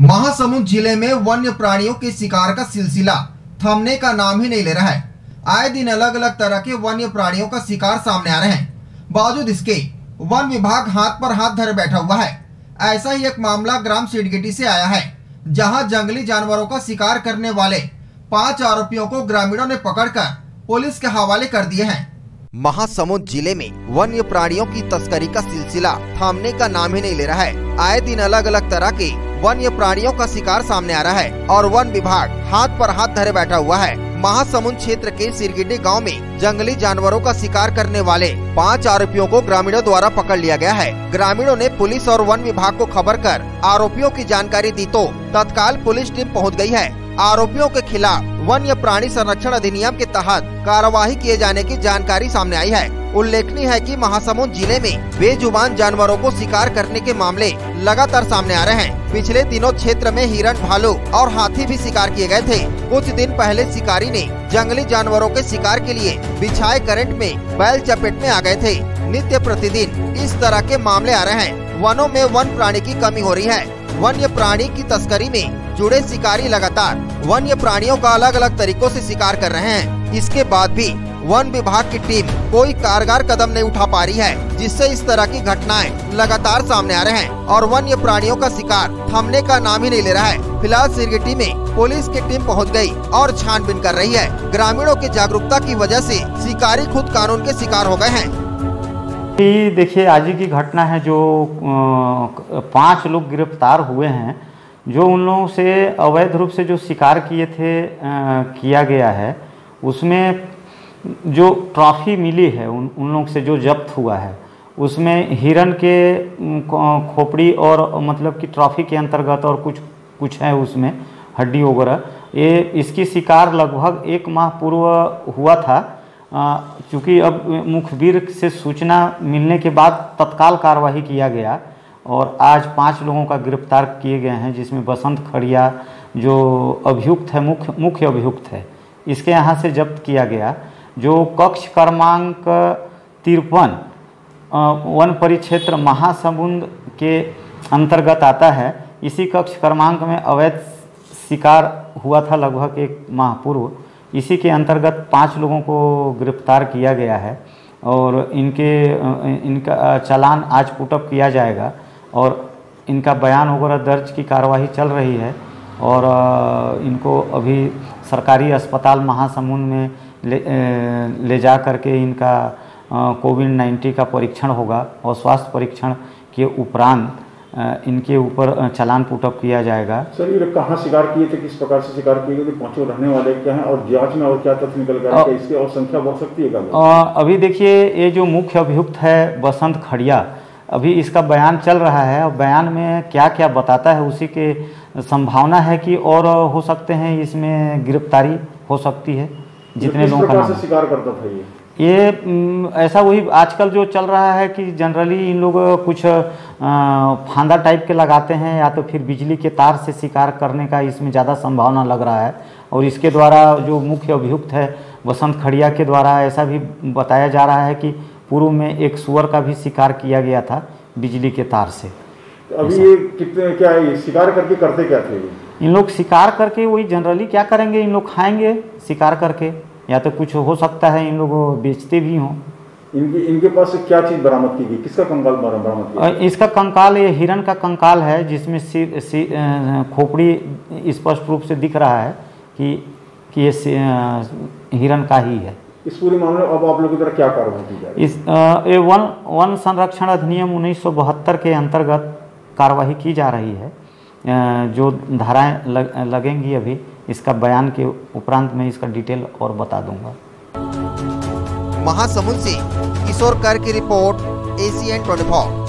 महासमुंद जिले में वन्य प्राणियों के शिकार का सिलसिला थमने का नाम ही नहीं ले रहा है। आए दिन अलग अलग तरह के वन्य प्राणियों का शिकार सामने आ रहे हैं। बावजूद इसके वन विभाग हाथ पर हाथ धरे बैठा हुआ है। ऐसा ही एक मामला ग्राम सिडगिटी से आया है, जहां जंगली जानवरों का शिकार करने वाले 5 आरोपियों को ग्रामीणों ने पकड़कर पुलिस के हवाले कर दिए हैं। महासमुंद जिले में वन्य प्राणियों की तस्करी का सिलसिला थामने का नाम ही नहीं ले रहा है। आए दिन अलग अलग तरह के वन्य प्राणियों का शिकार सामने आ रहा है और वन विभाग हाथ पर हाथ धरे बैठा हुआ है। महासमुंद क्षेत्र के सिरगिटी गांव में जंगली जानवरों का शिकार करने वाले 5 आरोपियों को ग्रामीणों द्वारा पकड़ लिया गया है। ग्रामीणों ने पुलिस और वन विभाग को खबर कर आरोपियों की जानकारी दी तो तत्काल पुलिस टीम पहुंच गई है। आरोपियों के खिलाफ वन्य प्राणी संरक्षण अधिनियम के तहत कार्यवाही किए जाने की जानकारी सामने आई है। उल्लेखनीय है कि महासमुंद जिले में बेजुबान जानवरों को शिकार करने के मामले लगातार सामने आ रहे हैं। पिछले दिनों क्षेत्र में हिरण, भालू और हाथी भी शिकार किए गए थे। कुछ दिन पहले शिकारी ने जंगली जानवरों के शिकार के लिए बिछाए करंट में बैल चपेट में आ गए थे। नित्य प्रतिदिन इस तरह के मामले आ रहे हैं। वनों में वन प्राणी की कमी हो रही है। वन्य प्राणी की तस्करी में जुड़े शिकारी लगातार वन्य प्राणियों का अलग अलग तरीकों से शिकार कर रहे हैं। इसके बाद भी वन विभाग की टीम कोई कारगर कदम नहीं उठा पा रही है, जिससे इस तरह की घटनाएं लगातार सामने आ रहे हैं और वन्य प्राणियों का शिकार थमने का नाम ही नहीं ले रहा है। फिलहाल सिरगिटी में पुलिस की टीम पहुंच गई और छानबीन कर रही है। ग्रामीणों की जागरूकता की वजह से शिकारी खुद कानून के शिकार हो गए हैं। देखिए, आज की घटना है जो 5 लोग गिरफ्तार हुए हैं, जो उन लोगों से अवैध रूप से जो शिकार किए थे किया गया है। उसमें जो ट्रॉफी मिली है उन लोगों से जो जब्त हुआ है, उसमें हिरण के खोपड़ी और मतलब कि ट्रॉफी के अंतर्गत और कुछ है उसमें हड्डी वगैरह। ये इसकी शिकार लगभग 1 माह पूर्व हुआ था। चूँकि अब मुखबिर से सूचना मिलने के बाद तत्काल कार्रवाई किया गया और आज 5 लोगों का गिरफ्तार किए गए हैं, जिसमें बसंत खड़िया जो अभियुक्त है, मुख्य अभियुक्त है, इसके यहाँ से जब्त किया गया। जो कक्ष क्रमांक 53 वन परिक्षेत्र महासमुंद के अंतर्गत आता है। इसी कक्ष क्रमांक में अवैध शिकार हुआ था लगभग 1 माह पूर्व। इसी के अंतर्गत 5 लोगों को गिरफ्तार किया गया है और इनका चालान आज पुटअप किया जाएगा और इनका बयान वगैरह दर्ज की कार्यवाही चल रही है और इनको अभी सरकारी अस्पताल महासमुंद में ले जा करके इनका कोविड-19 का परीक्षण होगा और स्वास्थ्य परीक्षण के उपरांत इनके ऊपर चालान पुटअप किया जाएगा। सर, ये कहाँ शिकार किए थे, किस प्रकार से शिकार किए थे, 5 रहने वाले क्या हैं और जांच में और क्या तथ्य निकल कर आए, इसकी और संख्या बढ़ सकती है क्या? अभी देखिए, ये जो मुख्य अभियुक्त है बसंत खड़िया, अभी इसका बयान चल रहा है और बयान में क्या क्या बताता है उसी के संभावना है कि और हो सकते हैं, इसमें गिरफ्तारी हो सकती है। जितने लोगों का नाम शिकार करता था ये ऐसा वही आजकल जो चल रहा है कि जनरली इन लोग कुछ फांदा टाइप के लगाते हैं या तो फिर बिजली के तार से शिकार करने का इसमें ज़्यादा संभावना लग रहा है। और इसके द्वारा जो मुख्य अभियुक्त है बसंत खड़िया के द्वारा ऐसा भी बताया जा रहा है कि पूर्व में एक सुअर का भी शिकार किया गया था बिजली के तार से। तो अभी ये कितने क्या है, शिकार करके करते क्या थे इन लोग? शिकार करके वही जनरली क्या करेंगे, इन लोग खाएंगे शिकार करके, या तो कुछ हो सकता है इन लोग बेचते भी हों। इनके पास से क्या चीज़ बरामद की गई, किसका कंकाल बरामद किया? इसका कंकाल ये हिरण का कंकाल है, जिसमें खोपड़ी स्पष्ट रूप से दिख रहा है कि ये हिरण का ही है। इस पूरे मामले में अब आप लोगों की तरफ क्या कार्रवाई की जा रही है? इस वन संरक्षण अधिनियम 1972 के अंतर्गत कार्रवाई की जा रही है। जो धाराएं लगेंगी अभी इसका बयान के उपरांत में इसका डिटेल और बता दूंगा। महासमुंद से किशोर कर की रिपोर्ट, ACN 24।